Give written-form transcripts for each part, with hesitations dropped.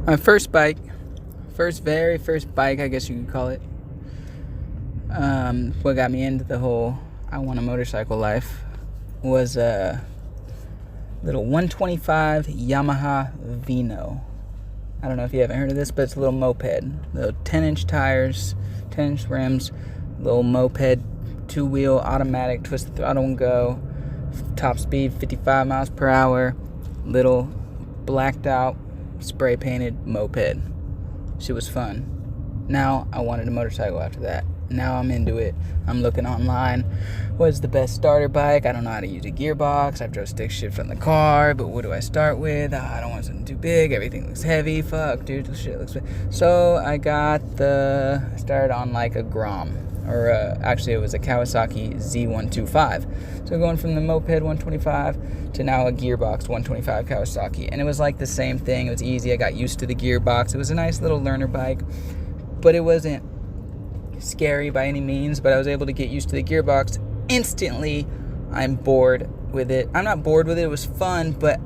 My first bike, very first bike, I guess you could call it. What got me into the whole I want a motorcycle life was a little 125 Yamaha Vino. I don't know if you haven't heard of this, but it's a little moped. Little 10-inch tires, 10-inch rims, little moped, two-wheel, automatic, twist the throttle and go. Top speed, 55 miles per hour. Little blacked out, spray painted moped. She was fun. Now I wanted a motorcycle after that. Now I'm into it. I'm looking online. What's the best starter bike? I don't know how to use a gearbox. I've drove stick shift from the car, but what do I start with? I don't want something too big. Everything looks heavy. Fuck, dude, this shit looks big. So I started on like a Grom. Or actually it was a Kawasaki Z125. So going from the moped 125 to now a gearbox 125 Kawasaki. And it was like the same thing. It was easy. I got used to the gearbox. It was a nice little learner bike. But it wasn't scary by any means. But I was able to get used to the gearbox. Instantly, I'm bored with it. I'm not bored with it. It was fun, but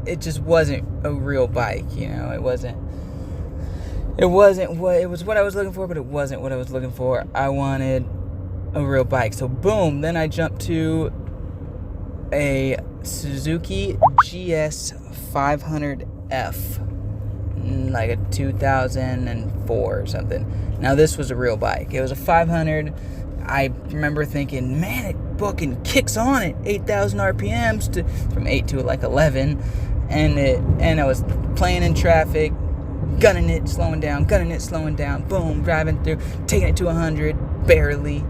it just wasn't a real bike. You know, it was what I was looking for, but it wasn't what I was looking for. I wanted a real bike. So boom, then I jumped to a Suzuki GS 500F, like a 2004 or something. Now this was a real bike. It was a 500. I remember thinking, man, it fucking kicks on at 8,000 RPMs from 8 to like 11, and I was playing in traffic. Gunning it, slowing down, boom, driving through, taking it to 100, barely.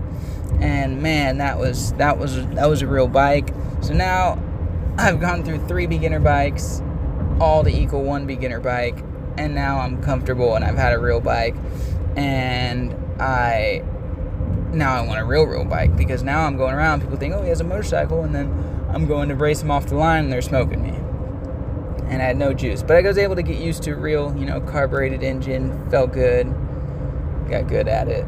And man, that was a real bike. So now I've gone through 3 beginner bikes, all to equal 1 beginner bike, and now I'm comfortable and I've had a real bike, and now I want a real bike, because now I'm going around, people think, oh, he has a motorcycle, and then I'm going to race him off the line and they're smoking me. And I had no juice. But I was able to get used to real, carbureted engine. Felt good. Got good at it.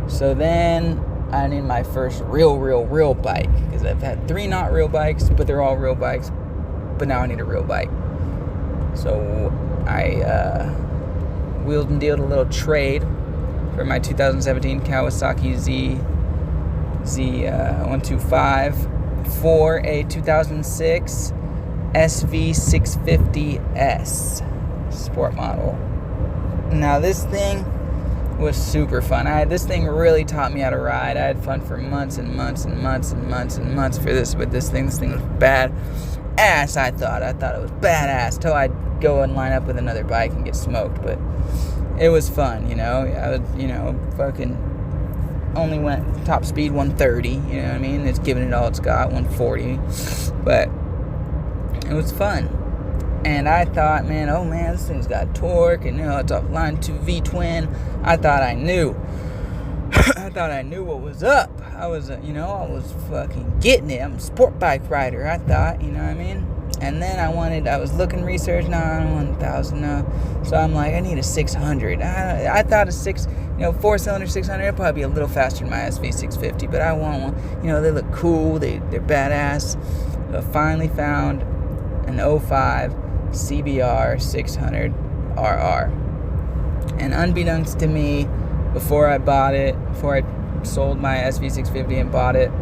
So then I need my first real bike. Because I've had 3 not real bikes, but they're all real bikes. But now I need a real bike. So I wheeled and dealed a little trade for my 2017 Kawasaki Z125 for a 2006 SV650S sport model. Now this thing was super fun. This thing really taught me how to ride. I had fun for months and months and months and months and months for this with this thing. This thing was bad ass. I thought it was badass till I'd go and line up with another bike and get smoked. But it was fun, I would, fucking only went top speed 130. You know what I mean? It's giving it all it's got, 140. But it was fun. And I thought, this thing's got torque, and it's a line 2 V-twin. I thought I knew. I thought I knew what was up. I was fucking getting it. I'm a sport bike rider, I thought, you know what I mean? And then I was looking research, no, I don't want 1,000, no. So I'm like, I need a 600. I thought a 4-cylinder 600, it'd probably be a little faster than my SV650, but I want one. They look cool, they're badass. So I finally found an 05 CBR 600 RR. And unbeknownst to me, before I sold my SV650 and bought it,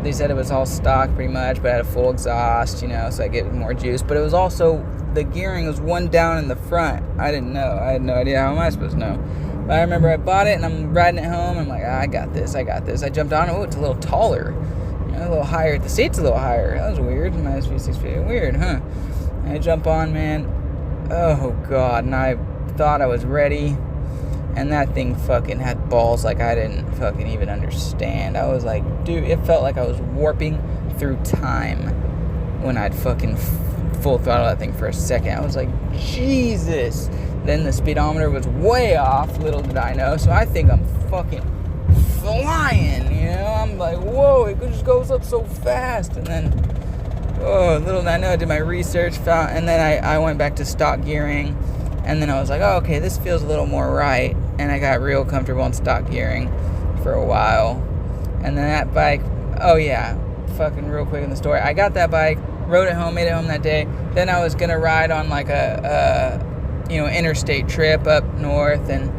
they said it was all stock pretty much, but I had a full exhaust, so I get more juice. But it was also, the gearing was one down in the front. I didn't know. I had no idea. How am I supposed to know? But I remember I bought it and I'm riding it home. And I'm like, I got this. I jumped on it. Oh, it's a little taller. A little higher. The seat's a little higher. That was weird. My SV650. Weird, huh? And I jump on, man. Oh, God. And I thought I was ready. And that thing fucking had balls like I didn't fucking even understand. I was like, dude, it felt like I was warping through time when I'd fucking full throttle that thing for a second. I was like, Jesus. Then the speedometer was way off. Little did I know. So I think I'm fucking flying, I'm like, whoa, it just goes up so fast. And then, little did I know, I did my research, and then I went back to stock gearing, and then I was like, oh, okay, this feels a little more right, and I got real comfortable in stock gearing for a while. And then that bike, oh yeah, fucking real quick in the story, I got that bike, rode it home, made it home that day. Then I was gonna ride on like a interstate trip up north, and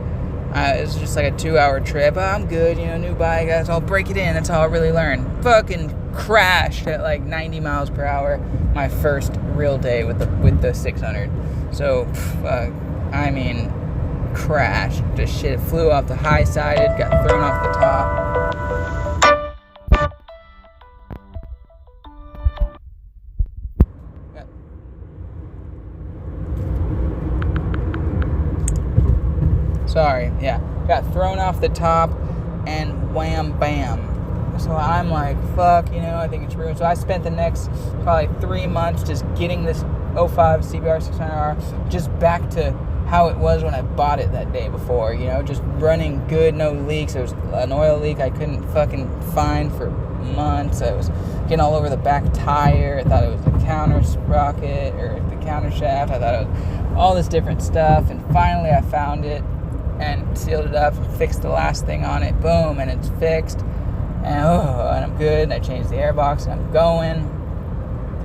it was just like a 2-hour trip. I'm good, new bike, I'll break it in. That's how I really learn. Fucking crashed at like 90 miles per hour my first real day with the 600. So, crashed. Just shit flew off the high sided, got thrown off the top. Sorry, yeah. Got thrown off the top and wham bam. So I'm like, fuck, I think it's ruined. So I spent the next probably 3 months just getting this 05 CBR 600R just back to how it was when I bought it that day before, just running good, no leaks. There was an oil leak I couldn't fucking find for months. I was getting all over the back tire. I thought it was the counter sprocket or the counter shaft. I thought it was all this different stuff. And finally I found it and sealed it up and fixed the last thing on it. Boom, and it's fixed. And I'm good. And I changed the airbox and I'm going.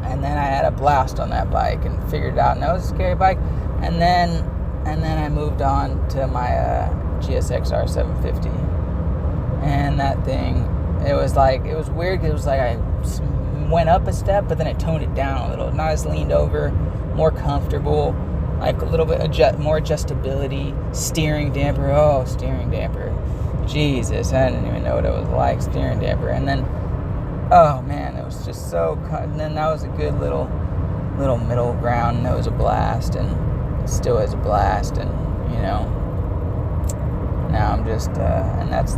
And then I had a blast on that bike and figured it out. And that was a scary bike. And then I moved on to my GSXR 750. And that thing, it was weird because it was like I went up a step, but then it toned it down a little. Not as leaned over, more comfortable, like a little bit more adjustability. Steering damper. Jesus, I didn't even know what it was like, steering damper. And then, oh man, it was just so, and then that was a good little middle ground, and that was a blast, and it still is a blast, and now I'm just, and that's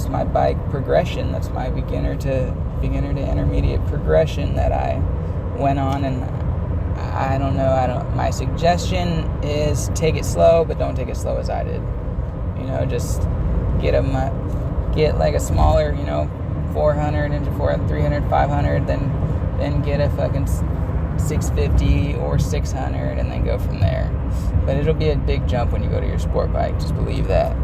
my bike progression. That's my beginner to intermediate progression that I went on. And my suggestion is take it slow, but don't take it slow as I did. Just get like a smaller, 400 into 300, 500, then get a fucking 650 or 600, and then go from there. But it'll be a big jump when you go to your sport bike. Just believe that.